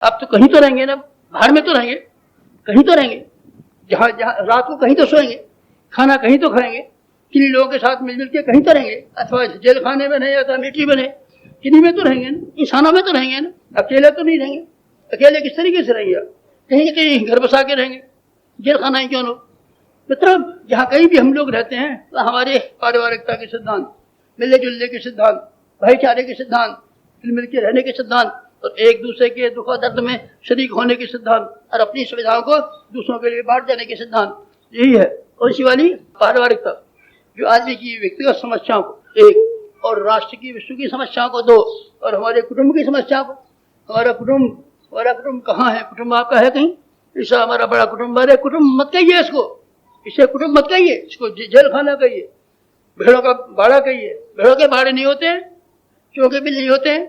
आप तो कहीं तो रहेंगे ना, बाहर में तो रहेंगे, कहीं तो रहेंगे, जहाँ जहाँ रात को कहीं तो सोएंगे, खाना कहीं तो खाएंगे, किन्हीं लोगों के साथ मिलजुल के कहीं तो रहेंगे, अथवा जेल खाने में नहीं, अथवा मिट्टी में नहीं, किन्हीं में तो रहेंगे ना, इंसानों में तो रहेंगे ना, अकेले तो नहीं रहेंगे। अकेले किस तरीके से रहेंगे? आप कहीं कहीं घर बसा के रहेंगे, जेल खाना ही क्यों लोग? मतलब जहाँ कहीं भी हम लोग रहते हैं तो हमारे पारिवारिकता के सिद्धांत, मिलने जुलने के सिद्धांत, भाईचारे के सिद्धांत, मिल के रहने के सिद्धांत, और एक दूसरे के दुख और दर्द में शरीक होने के सिद्धांत, और अपनी सुविधाओं को दूसरों के लिए बांट देने के सिद्धांत, यही है। और इसी वाली पारिवारिकता जो आदमी की व्यक्तिगत समस्याओं को एक, और राष्ट्र की विश्व की समस्याओं को दो, और हमारे कुटुंब की समस्याओं को, हमारा कुटुंब कहाँ है? कुटुंब आपका है कहीं? ऐसा हमारा बड़ा कुटुंब, अरे कुटुंब मत कहिए इसको, इसे कुटुंब मत कहिए, इसको जेल खाना कहिए, भेड़ों का बाड़ा कहिए। भेड़ों के बाड़े नहीं होते हैं, चूहों के बिल नहीं होते हैं।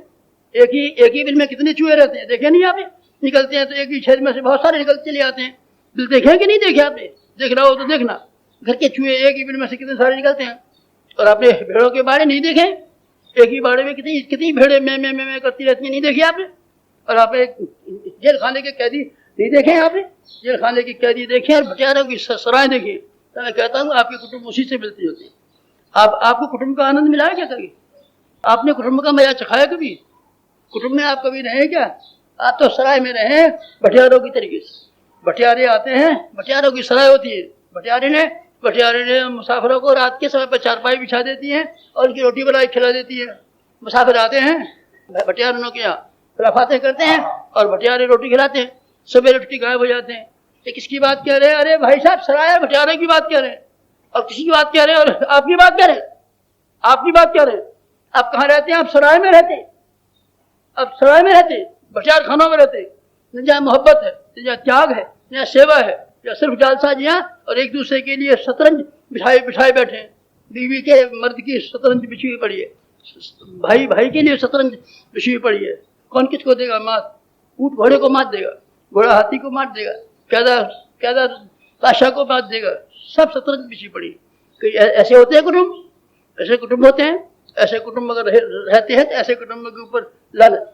एक ही बिल में कितने चूहे रहते हैं, देखे नहीं आपने? निकलते हैं तो एक ही छेद में से बहुत सारे निकल चले आते हैं। बिल देखे कि नहीं देखे आपने? देख रहा हो तो देखना, घर के चूहे एक ही बिल में से कितने सारे निकलते हैं। और आपने भेड़ों के बाड़े नहीं देखे? एक ही बाड़े में कितनी भेड़े में करती रहती है, नहीं देखी आपने? और आपने जेल खाने के कैदी नहीं देखे? आपने जेल खाने की कैदी देखे और भटियारों की सराय देखी? तो मैं कहता हूँ आपकी कुटुंब उसी से मिलती होती है। आपको कुटुंब का आनंद मिला है क्या कभी? आपने कुटुंब का मजा चखाया कभी? कुटुंब में आप कभी रहे क्या? आप तो सराय में रहे भटियारों की तरीके से। भटियारे आते हैं, भटियारों की सराय होती है। भटियारे ने मुसाफिरों को रात के समय पर चारपाई बिछा देती हैं और उनकी रोटी बनाई खिला देती है। मुसाफिर आते हैं, भटियारों के यहाँ खिलाफाते करते हैं और भटियारे रोटी खिलाते हैं। सवेरे रोटी गायब हो जाते हैं। ये किसकी बात कह रहे हैं? अरे भाई साहब, सराय भटियारे की बात कह रहे हैं, और किसी की बात कह रहे हैं, और आपकी बात कह रहे हैं, आपकी बात कह रहे हैं। आप कहाँ रहते हैं? आप सराय में रहते हैं। आप सराय में रहते, भटियार खानों में रहते, जहाँ मोहब्बत है, जहाँ त्याग है, जहाँ सेवा है, या सिर्फ जालसाजियाँ और एक दूसरे के लिए शतरंज बिछाए बैठे हैं। बीवी के मर्द की शतरंज बिछी हुई पड़ी है, भाई के लिए शतरंज बिछी हुई पड़ी है। कौन किसको देगा मात? ऊँट घोड़े को मात देगा, घोड़ा हाथी को मात देगा, कैदा बादशाह को मात देगा। सब शतरंज बिछी पड़ी। ऐसे होते हैं कुटुंब? ऐसे कुटुंब होते हैं? ऐसे कुटुंब अगर रहते हैं तो ऐसे कुटुंब के ऊपर लानत।